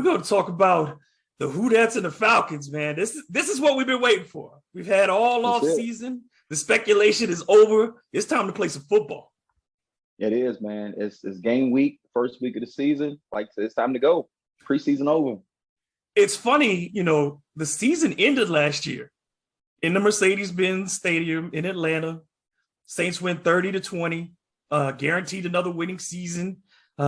We're going to talk about the Who-Dats and the Falcons, man. This is what we've been waiting for. We've had all That's off it. season. The speculation is over. It's time to play some football. It is, man. It's game week, first week of the season. Like I said, it's time to go. Preseason over. It's funny, the season ended last year in the Mercedes-Benz Stadium in Atlanta. Saints went 30-20, guaranteed another winning season.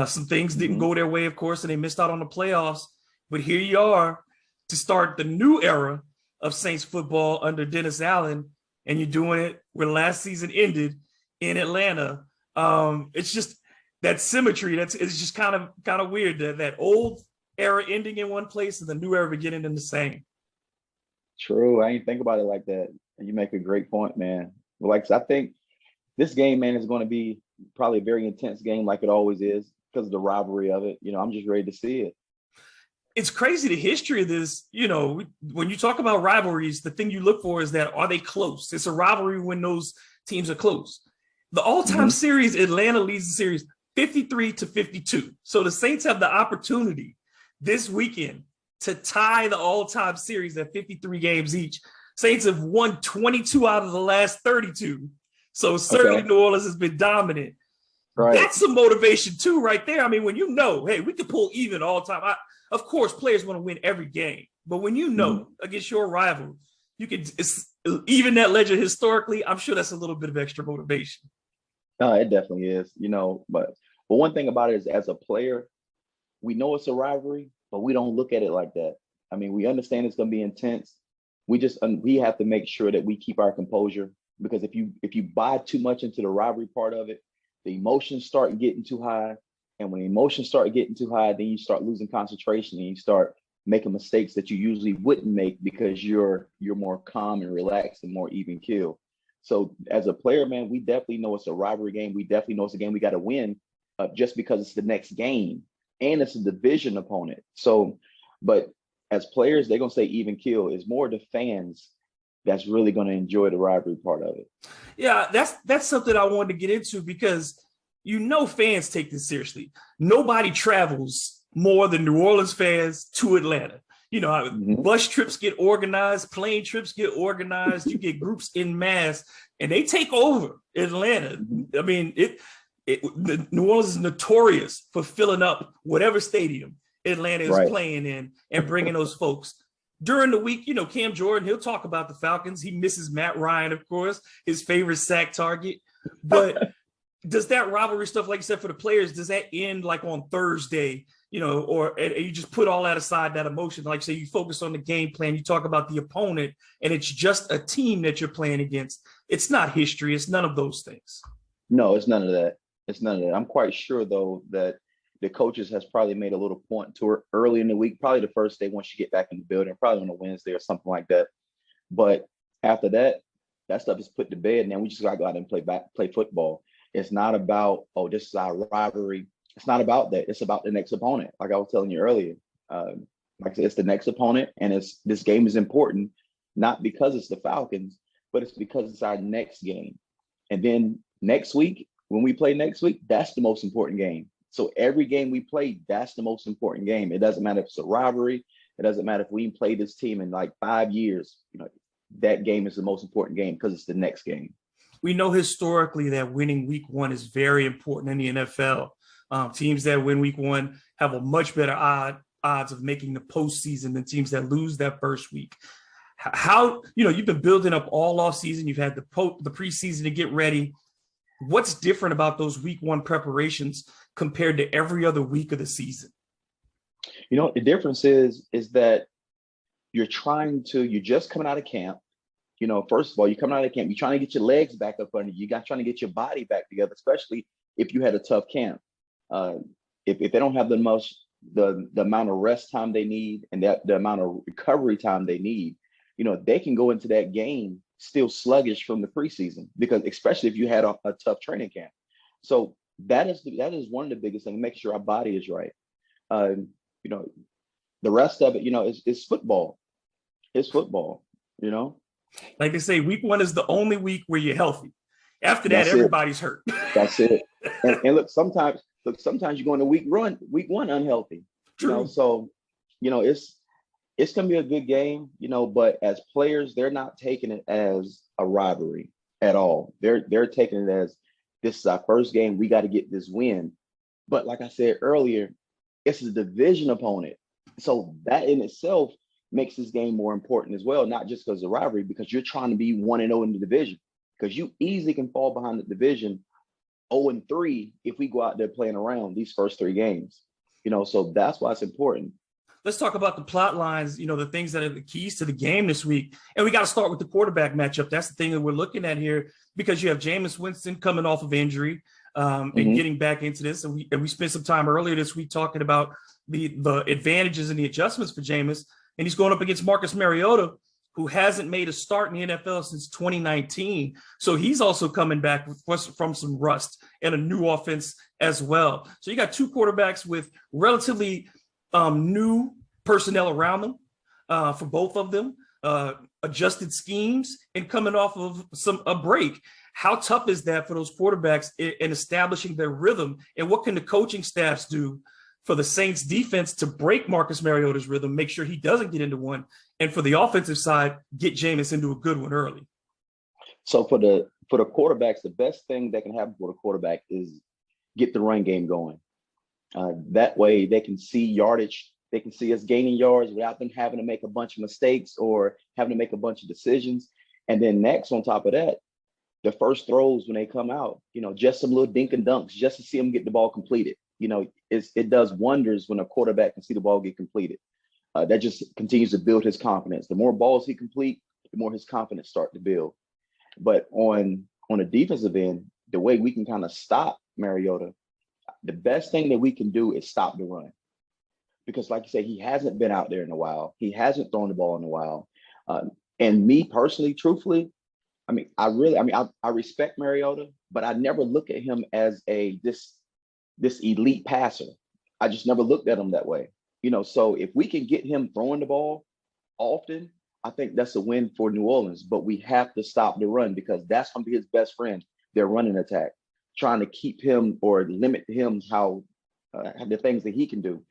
Some things didn't go their way, of course, and they missed out on the playoffs. But here you are to start the new era of Saints football under Dennis Allen, and you're doing it where last season ended in Atlanta. It's just that symmetry. It's just kind of weird that old era ending in one place and the new era beginning in the same. True. I didn't think about it like that. And you make a great point, man. But like I think this game, man, is going to be probably a very intense game like it always is because of the rivalry of it. I'm just ready to see it. It's crazy the history of this. When you talk about rivalries, the thing you look for is that are they close? It's a rivalry when those teams are close. The all-time series, Atlanta leads the series 53-52. So the Saints have the opportunity this weekend to tie the all-time series at 53 games each. Saints have won 22 out of the last 32. So certainly New Orleans has been dominant. Right. That's some motivation too, right there. I mean, when hey, we could pull even all time. Of course, players want to win every game, but when against your rival, you can even that ledger historically. I'm sure that's a little bit of extra motivation. No, it definitely is. But one thing about it is, as a player, we know it's a rivalry, but we don't look at it like that. I mean, we understand it's going to be intense. We have to make sure that we keep our composure, because if you buy too much into the rivalry part of it, the emotions start getting too high. And when the emotions start getting too high, then you start losing concentration and you start making mistakes that you usually wouldn't make because you're more calm and relaxed and more even keel. So as a player, man, we definitely know it's a rivalry game. We definitely know it's a game we got to win just because it's the next game and it's a division opponent. So, but as players, they're going to say even keel. It's more the fans that's really going to enjoy the rivalry part of it. Yeah, that's something I wanted to get into because fans take this seriously. Nobody travels more than New Orleans fans to Atlanta. Bus trips get organized, plane trips get organized, you get groups in mass, and they take over Atlanta. I mean, New Orleans is notorious for filling up whatever stadium Atlanta is playing in and bringing those folks. During the week, Cam Jordan, he'll talk about the Falcons. He misses Matt Ryan, of course, his favorite sack target. But does that rivalry stuff, like you said, for the players, does that end like on Thursday, or you just put all that aside, that emotion? Like, say you focus on the game plan, you talk about the opponent, and it's just a team that you're playing against. It's not history. It's none of those things. No, it's none of that. I'm quite sure, though, that the coaches has probably made a little point to her early in the week, probably the first day once you get back in the building, probably on a Wednesday or something like that. But after that stuff is put to bed, and then we just got to go out and play football. It's not about, this is our rivalry. It's not about that. It's about the next opponent. Like I was telling you earlier, like I said, it's the next opponent, and this game is important, not because it's the Falcons, but it's because it's our next game. And then next week, when we play next week, that's the most important game. So every game we play, that's the most important game. It doesn't matter if it's a rivalry. It doesn't matter if we play this team in like 5 years. That game is the most important game because it's the next game. We know historically that winning week one is very important in the NFL. Teams that win week one have a much better odds of making the postseason than teams that lose that first week. How, you've been building up all off season. You've had the preseason to get ready. What's different about those week one preparations compared to every other week of the season? The difference is that you're just coming out of camp. First of all, you're coming out of camp, you're trying to get your legs back up under you. Trying to get your body back together, especially if you had a tough camp. If they don't have the amount of rest time they need and the amount of recovery time they need, they can go into that game still sluggish from the preseason, because especially if you had a tough training camp. So that is one of the biggest things, make sure our body is right. The rest of it, is football. It's football, Like they say, week one is the only week where you're healthy. After that, everybody's hurt. That's it. And look, sometimes you go into week one unhealthy. True. So It's going to be a good game, but as players, they're not taking it as a rivalry at all. They're taking it as this is our first game. We got to get this win. But like I said earlier, it's a division opponent. So that in itself makes this game more important as well, not just because of rivalry, because you're trying to be 1-0 in the division. Because you easily can fall behind the division 0-3 if we go out there playing around these first 3 games. So that's why it's important. Let's talk about the plot lines, the things that are the keys to the game this week. And we got to start with the quarterback matchup. That's the thing that we're looking at here, because you have Jameis Winston coming off of injury and getting back into this. And we spent some time earlier this week talking about the advantages and the adjustments for Jameis. And he's going up against Marcus Mariota, who hasn't made a start in the NFL since 2019. So he's also coming back from some rust and a new offense as well. So you got 2 quarterbacks with relatively new personnel around them for both of them, adjusted schemes, and coming off of a break. How tough is that for those quarterbacks in establishing their rhythm? And what can the coaching staffs do for the Saints defense to break Marcus Mariota's rhythm, make sure he doesn't get into one, and for the offensive side, get Jameis into a good one early? So for the quarterbacks, the best thing that can happen for the quarterback is get the run game going. That way they can see yardage. They can see us gaining yards without them having to make a bunch of mistakes or having to make a bunch of decisions. And then next, on top of that, the first throws when they come out, just some little dink and dunks just to see them get the ball completed. It does wonders when a quarterback can see the ball get completed. That just continues to build his confidence. The more balls he complete, the more his confidence start to build. But on a defensive end, the way we can kind of stop Mariota, the best thing that we can do is stop the run. Because like you say, he hasn't been out there in a while. He hasn't thrown the ball in a while. And me personally, truthfully, I respect Mariota, but I never look at him as this elite passer. I just never looked at him that way. So if we can get him throwing the ball often, I think that's a win for New Orleans. But we have to stop the run, because that's going to be his best friend, their running attack, trying to keep him or limit him the things that he can do.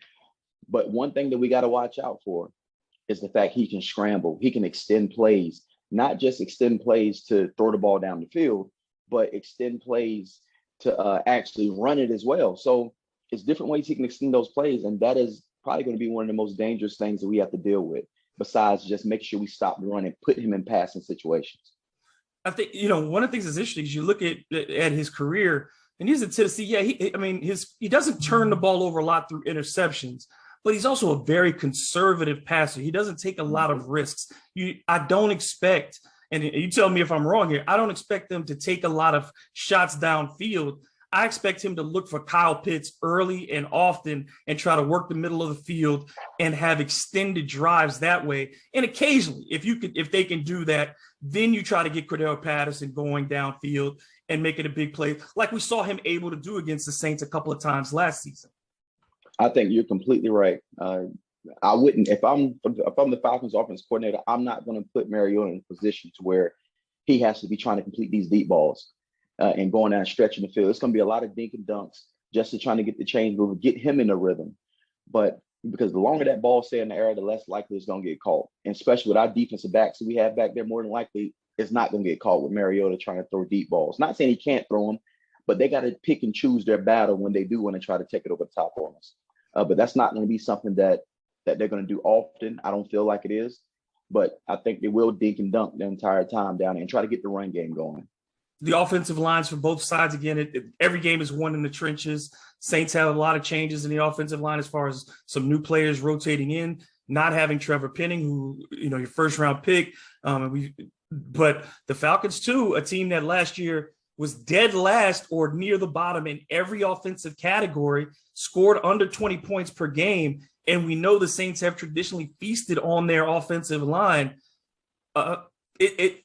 But one thing that we got to watch out for is the fact he can scramble. He can extend plays, not just extend plays to throw the ball down the field, but extend plays to actually run it as well. So it's different ways he can extend those plays. And that is probably going to be one of the most dangerous things that we have to deal with, besides just make sure we stop the run and put him in passing situations. I think, one of the things that's interesting is you look at his career, and he's in Tennessee. Yeah, he doesn't turn the ball over a lot through interceptions, but he's also a very conservative passer. He doesn't take a lot of risks. I don't expect, and you tell me if I'm wrong here, I don't expect them to take a lot of shots downfield. I expect him to look for Kyle Pitts early and often and try to work the middle of the field and have extended drives that way. And occasionally, if they can do that, then you try to get Cordell Patterson going downfield and making a big play, like we saw him able to do against the Saints a couple of times last season. I think you're completely right. I wouldn't, if I'm the Falcons offense coordinator, I'm not going to put Mariota in a position to where he has to be trying to complete these deep balls and going down and stretching the field. It's going to be a lot of dink and dunks just to trying to get the change moving, get him in a rhythm. But because the longer that ball stay in the air, the less likely it's going to get caught. And especially with our defensive backs that we have back there, more than likely it's not going to get caught with Mariota trying to throw deep balls. Not saying he can't throw them, but they got to pick and choose their battle when they do want to try to take it over the top on us. But that's not going to be something that they're going to do often. I don't feel like it is, but I think they will dink and dunk the entire time down there and try to get the run game going. The offensive lines for both sides, again, every game is won in the trenches. Saints have a lot of changes in the offensive line as far as some new players rotating in, not having Trevor Penning, who, your first round pick. But the Falcons, too, a team that last year was dead last or near the bottom in every offensive category, scored under 20 points per game. And we know the Saints have traditionally feasted on their offensive line.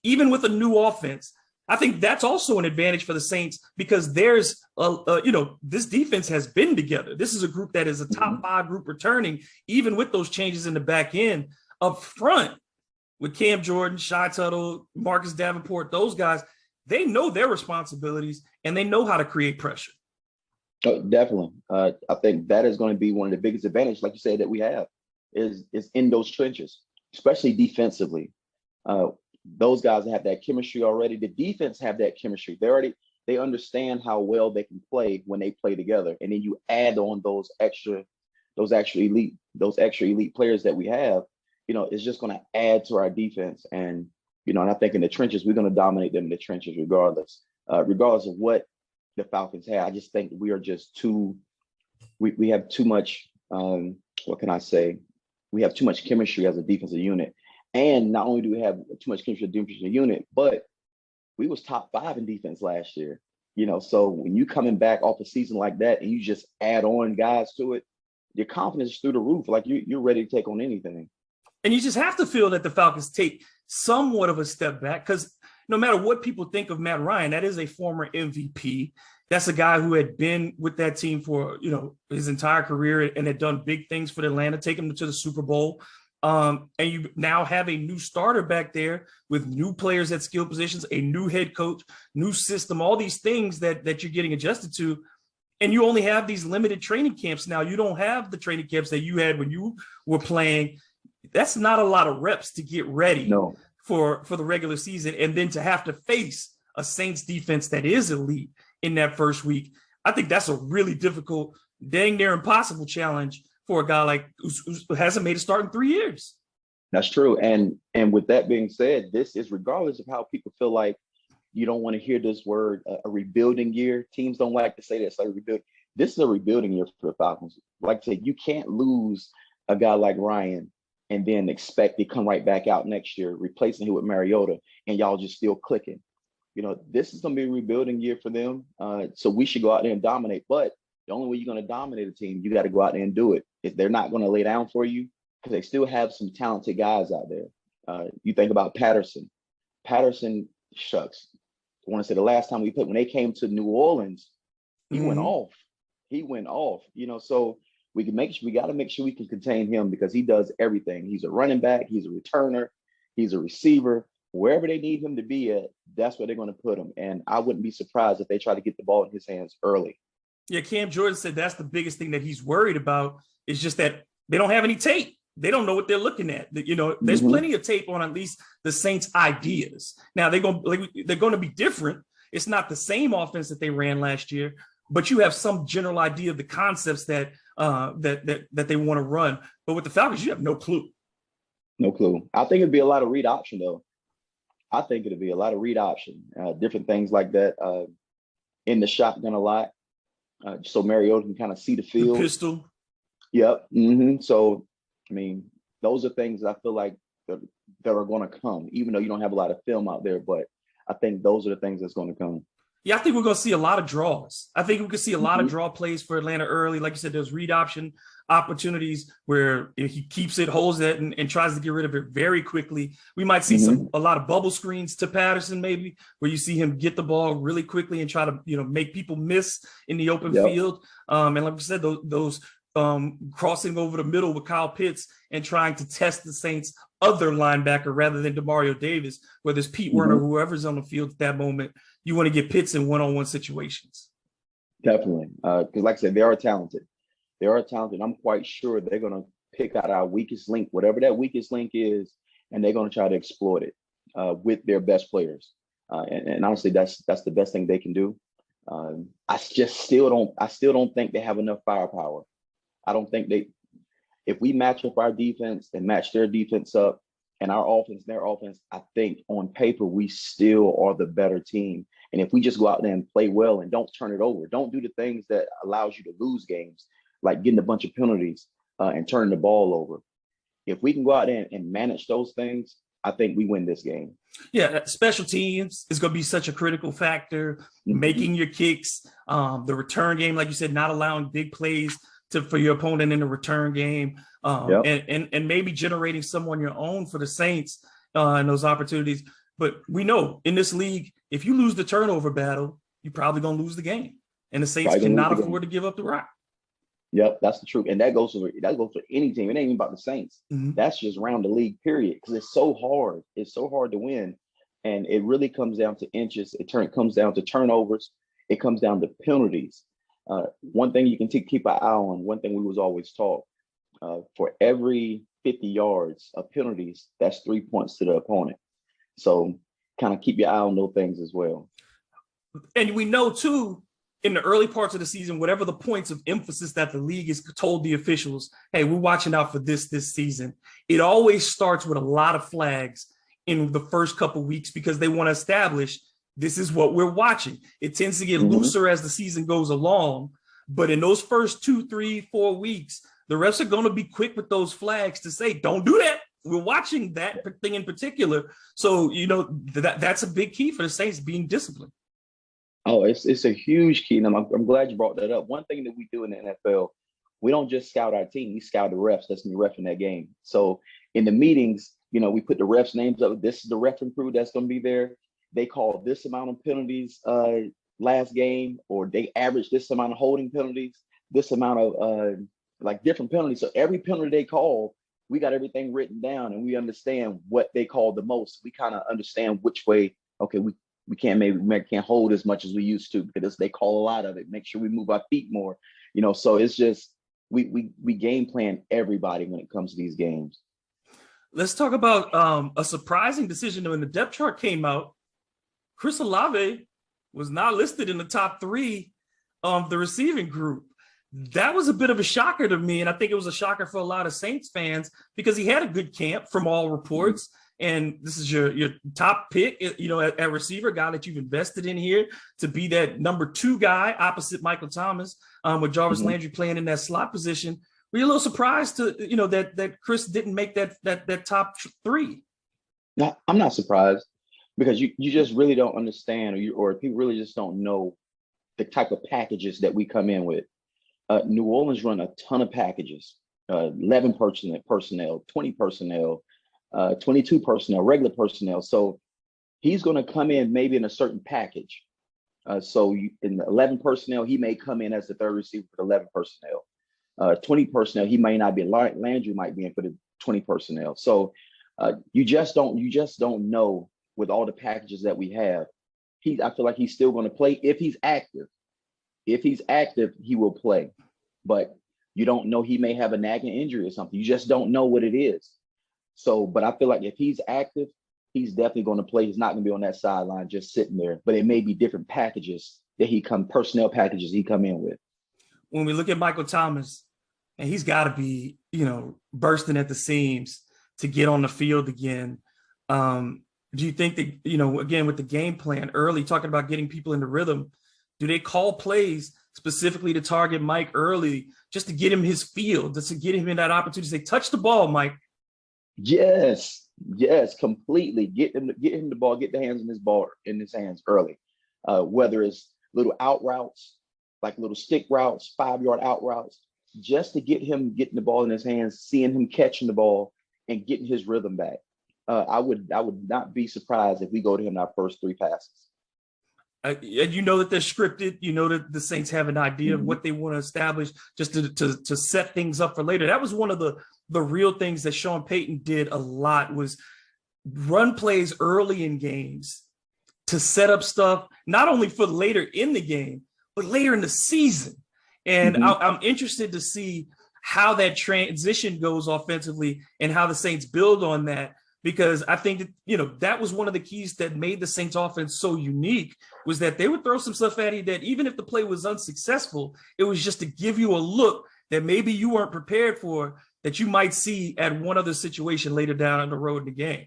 Even with a new offense, I think that's also an advantage for the Saints, because there's, this defense has been together. This is a group that is a top 5 group returning, even with those changes in the back end. Up front with Cam Jordan, Shy Tuttle, Marcus Davenport, those guys, they know their responsibilities and they know how to create pressure. Oh, definitely. I think that is going to be one of the biggest advantages, like you said, that we have. is in those trenches, especially defensively. Those guys have that chemistry already. The defense have that chemistry. They understand how well they can play when they play together. And then you add on those extra elite players that we have, it's just going to add to our defense. And, and I think in the trenches, we're going to dominate them in the trenches regardless of what the Falcons have. I just think we are just we have too much, what can I say? We have too much chemistry as a defensive unit. And not only do we have too much chemistry as a defensive unit, but we was top 5 in defense last year. So when you coming back off a season like that and you just add on guys to it, your confidence is through the roof. Like you're ready to take on anything. And you just have to feel that the Falcons take somewhat of a step back, because no matter what people think of Matt Ryan, that is a former MVP. That's a guy who had been with that team for, his entire career and had done big things for Atlanta, take them to the Super Bowl. And you now have a new starter back there with new players at skill positions, a new head coach, new system, all these things that you're getting adjusted to. And you only have these limited training camps now. You don't have the training camps that you had when you were playing. That's not a lot of reps to get ready for the regular season. And then to have to face a Saints defense that is elite in that first week. I think that's a really difficult, dang near impossible challenge for a guy like who hasn't made a start in 3 years. That's true. And with that being said, this is regardless of how people feel like you don't want to hear this word, a rebuilding year. Teams don't like to say that. It's like rebuild. This is a rebuilding year for the Falcons. Like I said, you can't lose a guy like Ryan and then expect to come right back out next year, replacing him with Mariota, and y'all just still clicking. This is going to be a rebuilding year for them. So we should go out there and dominate. But the only way you're going to dominate a team, you got to go out there and do it. If they're not going to lay down for you, because they still have some talented guys out there. You think about Patterson. Shucks. I want to say the last time when they came to New Orleans, he went off. So we got to make sure we can contain him because he does everything. He's a running back. He's a returner. He's a receiver. Wherever they need him to be at, that's where they're going to put him. And I wouldn't be surprised if they try to get the ball in his hands early. Yeah, Cam Jordan said that's the biggest thing that he's worried about is just that they don't have any tape. They don't know what they're looking at. There's plenty of tape on at least the Saints' ideas. Now they're going to be different. It's not the same offense that they ran last year, but you have some general idea of the concepts that they want to run. But with the Falcons, you have no clue. No clue. I think it'd be a lot of read option though. Different things like that in the shotgun a lot. So Mariota can kind of see the field. The pistol. Yep. So, those are things that I feel like that are going to come, even though you don't have a lot of film out there. But I think those are the things that's going to come. Yeah, I think we're going to see a lot of draws. I think we could see a lot of draw plays for Atlanta early. Like you said, there's read option opportunities where if he keeps it, holds it, and tries to get rid of it very quickly. We might see a lot of bubble screens to Patterson, maybe, where you see him get the ball really quickly and try to, make people miss in the open field. And like I said, those crossing over the middle with Kyle Pitts and trying to test the Saints' other linebacker rather than Demario Davis, whether it's Pete Werner, whoever's on the field at that moment. You want to get Pitts in one-on-one situations. Definitely. Because like I said, they are talented. I'm quite sure they're going to pick out our weakest link, whatever that weakest link is, and they're going to try to exploit it with their best players. And honestly, that's the best thing they can do. I still don't think they have enough firepower. I don't think if we match up our defense and match their defense up and our offense, their offense, I think on paper, we still are the better team. And if we just go out there and play well and don't turn it over, don't do the things that allows you to lose games, like getting a bunch of penalties and turning the ball over. If we can go out there and manage those things, I think we win this game. Yeah, special teams is going to be such a critical factor, making your kicks, the return game, like you said, not allowing big plays for your opponent in the return game, and maybe generating some on your own for the Saints in those opportunities. But we know in this league, if you lose the turnover battle, you're probably going to lose the game. And the Saints cannot afford to give up the rock. Yep, that's the truth. And that goes for any team. It ain't even about the Saints. That's just around the league, period. Because it's so hard. It's so hard to win. And it really comes down to inches. It comes down to turnovers. It comes down to penalties. One thing you can keep an eye on, one thing we was always taught, For every 50 yards of penalties, that's 3 points to the opponent. So kind of keep your eye on those things as well. And we know too, in the early parts of the season, whatever the points of emphasis that the league has told the officials, hey, we're watching out for this season. It always starts with a lot of flags in the first couple of weeks because they want to establish this is what we're watching. It tends to get looser as the season goes along, but in those first 2, 3, 4 weeks, the refs are going to be quick with those flags to say, don't do that. We're watching that thing in particular. So, that's a big key for the Saints, being disciplined. Oh, it's a huge key. And I'm glad you brought that up. One thing that we do in the NFL, we don't just scout our team, we scout the refs that's going to be reffing that game. So in the meetings, we put the refs' names up. This is the reffing crew that's going to be there. They call this amount of penalties last game, or they average this amount of holding penalties, this amount of different penalties. So every penalty they call, we got everything written down and we understand what they call the most. We kind of understand which way, okay, we can't hold as much as we used to because they call a lot of it. Make sure we move our feet more, so it's just we game plan everybody when it comes to these games. Let's talk about a surprising decision when the depth chart came out. Chris Olave was not listed in the top 3 of the receiving group. That was a bit of a shocker to me, and I think it was a shocker for a lot of Saints fans because he had a good camp from all reports. And this is your top pick, at receiver, guy that you've invested in here to be that number 2 guy opposite Michael Thomas, with Jarvis Landry playing in that slot position. Were you a little surprised to, that Chris didn't make that top 3? No, I'm not surprised because you just really don't understand, or people really just don't know the type of packages that we come in with. New Orleans run a ton of packages, 11 personnel, 20 personnel, 22 personnel, regular personnel. So he's going to come in maybe in a certain package. In the 11 personnel, he may come in as the third receiver for the 11 personnel. 20 personnel, he may not be. Landry might be in for the 20 personnel. So you just don't know with all the packages that we have. I feel like he's still going to play if he's active. If he's active, he will play. But you don't know, he may have a nagging injury or something. You just don't know what it is. So, but I feel like if he's active, he's definitely going to play. He's not going to be on that sideline just sitting there. But it may be different packages that personnel packages he come in with. When we look at Michael Thomas, and he's got to be, bursting at the seams to get on the field again. Do you think that, again, with the game plan early, talking about getting people into rhythm, do they call plays specifically to target Mike early just to get him his feel, just to get him in that opportunity to say, touch the ball, Mike? Yes, completely. Get him the ball, get the hands in his hands early. Whether it's little out routes, like little stick routes, 5-yard out routes, just to get him getting the ball in his hands, seeing him catching the ball and getting his rhythm back. I would not be surprised if we go to him in our first 3 passes. And that they're scripted. That the Saints have an idea of what they want to establish just to set things up for later. That was one of the real things that Sean Payton did a lot, was run plays early in games to set up stuff, not only for later in the game, but later in the season. And I'm interested to see how that transition goes offensively and how the Saints build on that, because I think that, that was one of the keys that made the Saints offense so unique, was that they would throw some stuff at you that even if the play was unsuccessful, it was just to give you a look that maybe you weren't prepared for, that you might see at one other situation later down on the road in the game.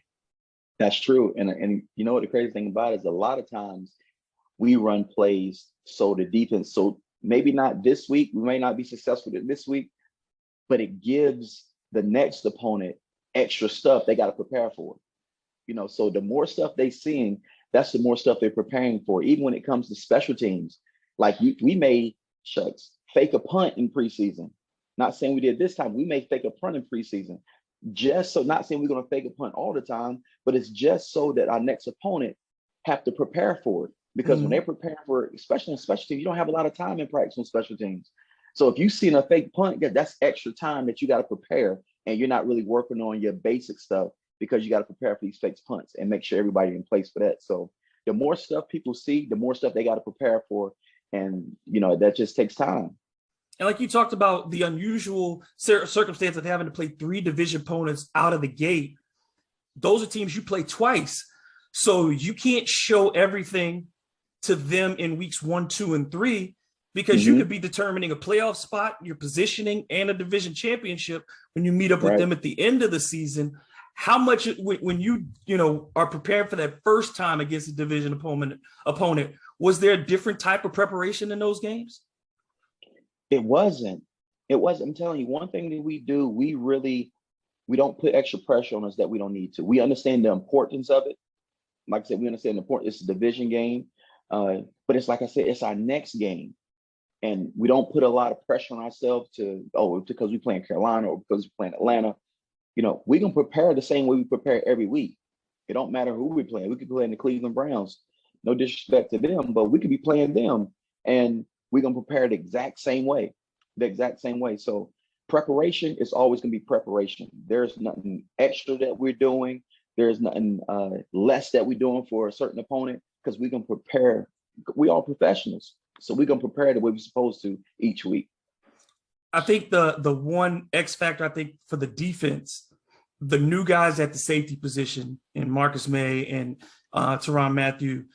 That's true. And you know what the crazy thing about it is, a lot of times we run plays so the defense, so maybe not this week, we may not be successful this week, but it gives the next opponent extra stuff they got to prepare for. So the more stuff they seeing, that's the more stuff they're preparing for. Even when it comes to special teams, like we may fake a punt in preseason. Not saying we did this time. We may fake a punt in preseason, just so, not saying we're going to fake a punt all the time, but it's just so that our next opponent have to prepare for it. Because when they prepare for it, especially in special teams, you don't have a lot of time in practice on special teams. So if you've seen a fake punt, that's extra time that you got to prepare, and you're not really working on your basic stuff because you got to prepare for these fake punts and make sure everybody in place for that. So the more stuff people see, the more stuff they got to prepare for. And, that just takes time. And like you talked about the unusual circumstance of having to play 3 division opponents out of the gate, those are teams you play twice. So you can't show everything to them in weeks 1, 2, and 3, because you could be determining a playoff spot, your positioning, and a division championship when you meet up with them at the end of the season. How much, when you are preparing for that first time against a division opponent, was there a different type of preparation in those games? It wasn't. I'm telling you, one thing that we do, we don't put extra pressure on us that we don't need to. We understand the importance of it. Like I said, we understand the importance. It's a division game. But it's like I said, it's our next game. And we don't put a lot of pressure on ourselves because we play in Carolina or because we play in Atlanta. We can prepare the same way we prepare every week. It don't matter who we play. We could play in the Cleveland Browns. No disrespect to them, but we could be playing them. And we're going to prepare the exact same way. So preparation is always going to be preparation. There's nothing extra that we're doing. There's nothing less that we're doing for a certain opponent, because we can prepare. We are professionals. So we're going to prepare the way we're supposed to each week. I think the one X factor, I think, for the defense, the new guys at the safety position in Marcus May and Tyrann Mathieu,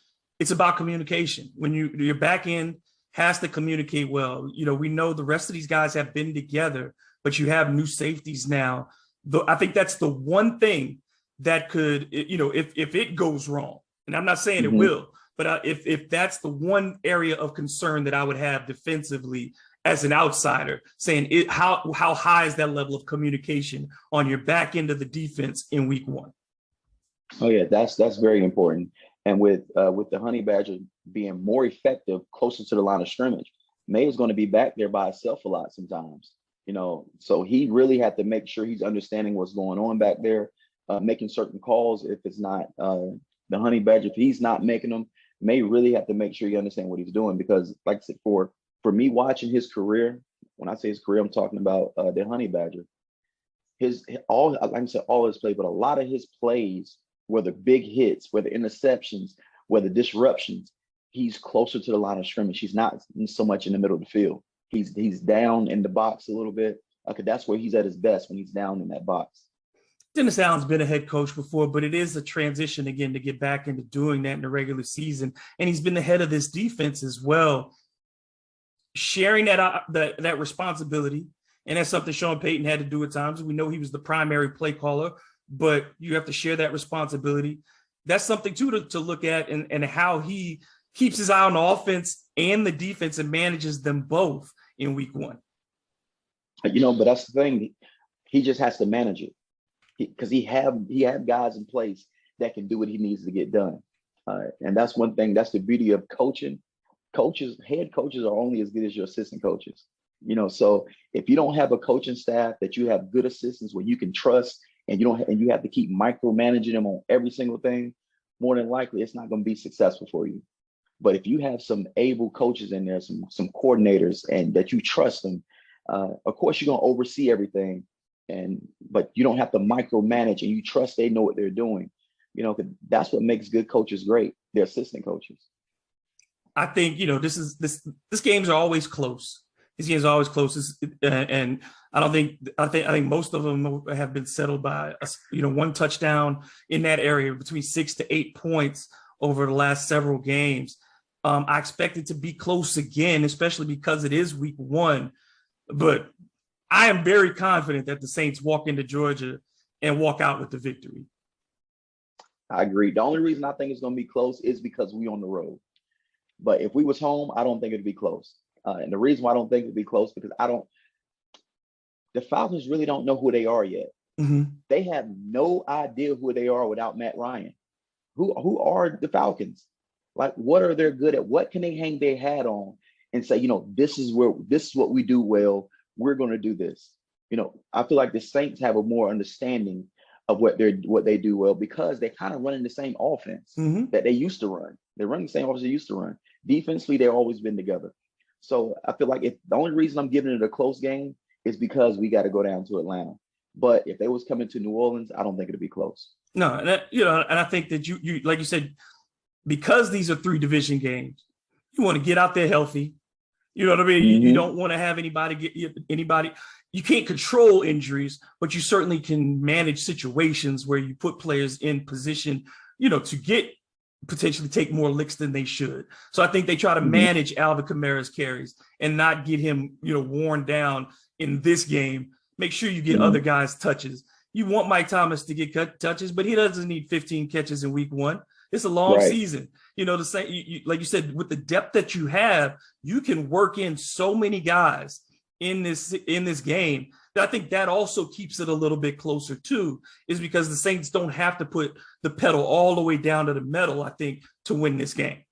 it's about communication. When your back end has to communicate well. We know the rest of these guys have been together, but you have new safeties now. I think that's the one thing that could, if it goes wrong, and I'm not saying it will, but if that's the one area of concern that I would have defensively as an outsider, saying how high is that level of communication on your back end of the defense in week 1? Oh yeah, that's very important. And with the Honey Badger being more effective closer to the line of scrimmage, May is going to be back there by himself a lot sometimes. So he really had to make sure he's understanding what's going on back there, making certain calls. If it's not the Honey Badger, if he's not making them, May really have to make sure he understands what he's doing. Because, like I said, for me watching his career, when I say his career, I'm talking about the Honey Badger. All his plays, but a lot of his plays, whether big hits, whether interceptions, whether disruptions, he's closer to the line of scrimmage. He's not so much in the middle of the field. He's down in the box a little bit. Okay, that's where he's at his best, when he's down in that box. Dennis Allen's been a head coach before, but it is a transition again to get back into doing that in the regular season. And he's been the head of this defense as well, sharing that responsibility. And that's something Sean Payton had to do at times. We know he was the primary play caller, but you have to share that responsibility. That's something too to look at, and how he keeps his eye on the offense and the defense and manages them both in week 1. But that's the thing. He just has to manage it, because he have guys in place that can do what he needs to get done. And that's one thing. That's the beauty of coaching. Head coaches are only as good as your assistant coaches. So if you don't have a coaching staff that you have good assistants where you can trust, and you have to keep micromanaging them on every single thing, more than likely it's not going to be successful for you. But if you have some able coaches in there, some coordinators, and that you trust them, of course you're going to oversee everything, but you don't have to micromanage, and you trust they know what they're doing. 'Cause that's what makes good coaches great. They're assistant coaches. I think this games are always close. These games are always close, and I think most of them have been settled by one touchdown in that area, between 6 to 8 points over the last several games. I expect it to be close again, especially because it is week 1. But I am very confident that the Saints walk into Georgia and walk out with the victory. I agree. The only reason I think it's going to be close is because we're on the road. But if we was home, I don't think it'd be close. And the reason why I don't think it'd be close, because the Falcons really don't know who they are yet. They have no idea who they are without Matt Ryan. Who are the Falcons? Like, what are they good at? What can they hang their hat on and say, this is what we do well. We're going to do this. I feel like the Saints have a more understanding of what they do well, because they're kind of running the same offense that they used to run. They're running the same offense they used to run. Defensively, they've always been together. So I feel like the only reason I'm giving it a close game is because we got to go down to Atlanta. But if they was coming to New Orleans, I don't think it'd be close. No, and I think that you like you said, because these are 3 division games, you want to get out there healthy. You know what I mean? You Mm-hmm. don't want to have anybody get anybody. You can't control injuries, but you certainly can manage situations where you put players in position, to get potentially take more licks than they should. So I think they try to Mm-hmm. manage Alvin Kamara's carries and not get him, worn down in this game. Make sure you get Mm-hmm. other guys touches. You want Mike Thomas to get touches, but he doesn't need 15 catches in week one. It's a long Right. season. The same, like you said, with the depth that you have, you can work in so many guys in this game. I think that also keeps it a little bit closer too, is because the Saints don't have to put the pedal all the way down to the metal, I think, to win this game.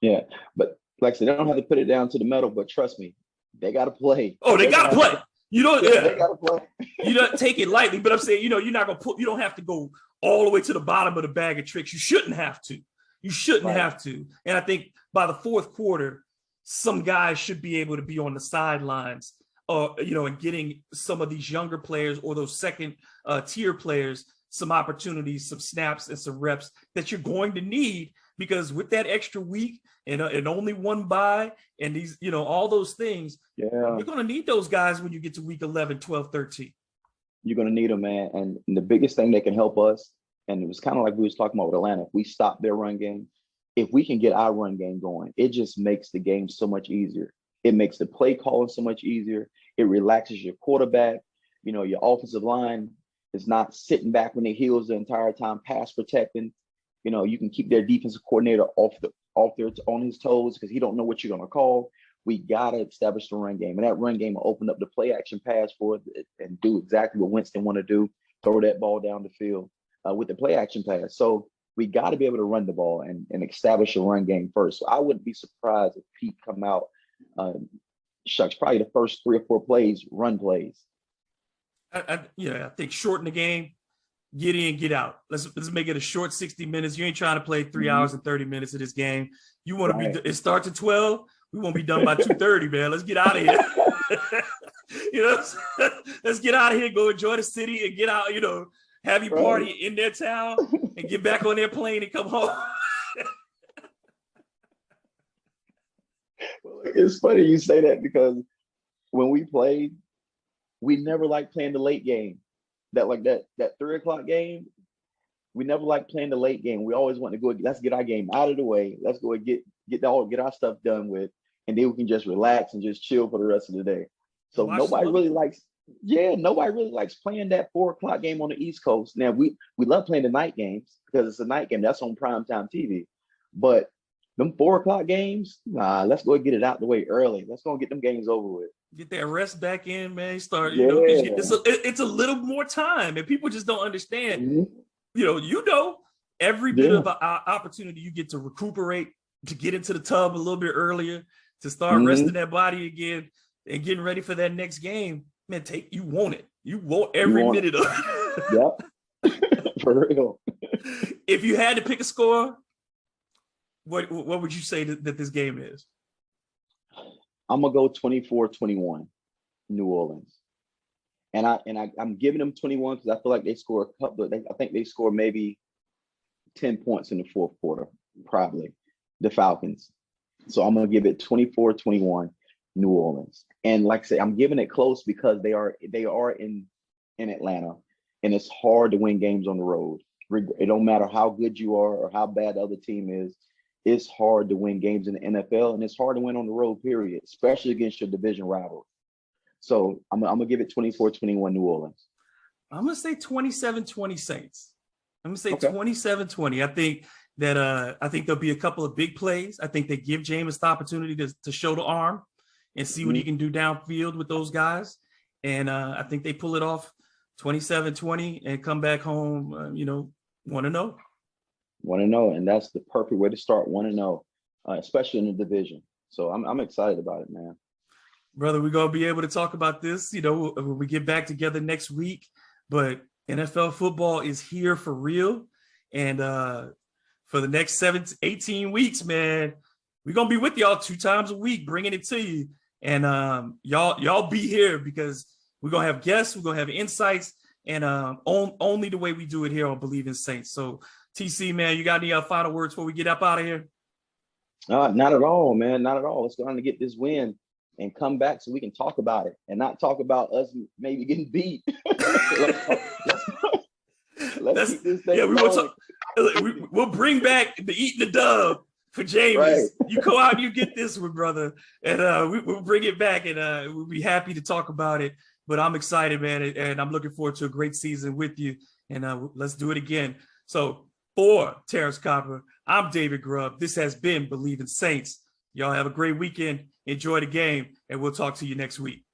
Yeah, but like I said, they don't have to put it down to the metal, but trust me, they got to play. Oh, they got to play. They got to play. You don't take it lightly, but I'm saying, you're not going to you don't have to go all the way to the bottom of the bag of tricks. You shouldn't have to. Have to. And I think by the fourth quarter, some guys should be able to be on the sidelines, and getting some of these younger players or those second tier players some opportunities, some snaps, and some reps that you're going to need, because with that extra week and only one bye and these, all those things, you're going to need those guys when you get to week 11, 12, 13. You're going to need them, man. And the biggest thing that can help us, and it was kind of like we was talking about with Atlanta, if we stop their run game, if we can get our run game going, it just makes the game so much easier. It makes the play calling so much easier. It relaxes your quarterback. Your offensive line is not sitting back on their heels the entire time, pass protecting. You can keep their defensive coordinator on his toes because he don't know what you're going to call. We got to establish the run game. And that run game will open up the play action pass for it and do exactly what Winston want to do, throw that ball down the field with the play action pass. So we got to be able to run the ball and establish a run game first. So I wouldn't be surprised if Pete come out, probably the first 3 or 4 plays, run plays. I think shorten the game, get in, get out. Let's make it a short 60 minutes. You ain't trying to play 3 hours and 30 minutes of this game. You want to be, it starts at 12. We won't be done by 2:30, man. Let's get out of here. Let's get out of here, go enjoy the city and get out, have your party in their town and get back on their plane and come home. Well, it's funny you say that because when we played, we never liked playing the late game. That 3 o'clock game, we never liked playing the late game. We always want to go, let's get our game out of the way. Let's go and get our stuff done with, and then we can just relax and just chill for the rest of the day. So nobody really likes playing that 4 o'clock game on the East Coast. Now we love playing the night games because it's a night game. That's on primetime TV. But them 4 o'clock games, let's go and get it out the way early. Let's go and get them games over with. Get that rest back in, man. It's a little more time, and people just don't understand. Mm-hmm. Every bit of opportunity you get to recuperate, to get into the tub a little bit earlier, to start resting that body again and getting ready for that next game. Man, you want it. You want every minute of it. Yep. For real. If you had to pick a score, what would you say that this game is? I'm gonna go 24-21, New Orleans, and I'm giving them 21 because I feel like they score a couple. I think they score maybe 10 points in the fourth quarter, probably the Falcons. So I'm gonna give it 24-21, New Orleans. And like I say, I'm giving it close because they are in Atlanta, and it's hard to win games on the road. It don't matter how good you are or how bad the other team is. It's hard to win games in the NFL, and it's hard to win on the road, period, especially against your division rival. So I'm going to give it 24-21 New Orleans. I'm going to say 27-20 Saints. I'm going to say 27-20. I think there'll be a couple of big plays. I think they give Jameis the opportunity to show the arm and see what he can do downfield with those guys. And I think they pull it off 27-20 and come back home, 1-0. 1-0, and that's the perfect way to start 1-0, especially in the division. So I'm excited about it, man. Brother, we're going to be able to talk about this, when we get back together next week. But NFL football is here for real. And for the next 18 weeks, man, we're going to be with y'all 2 times a week, bringing it to you. And y'all be here because we're going to have guests, we're going to have insights, and only the way we do it here on Believe in Saints. So, TC, man, you got any final words before we get up out of here? Not at all, man. Not at all. Let's go on to get this win and come back so we can talk about it and not talk about us maybe getting beat. let's keep this thing going. We'll bring back the eating the dub for James. Right. You go out and you get this one, brother. And we'll bring it back, and we'll be happy to talk about it. But I'm excited, man, and I'm looking forward to a great season with you. And let's do it again. So for Terrence Copper, I'm David Grubb. This has been Believe in Saints. Y'all have a great weekend. Enjoy the game, and we'll talk to you next week.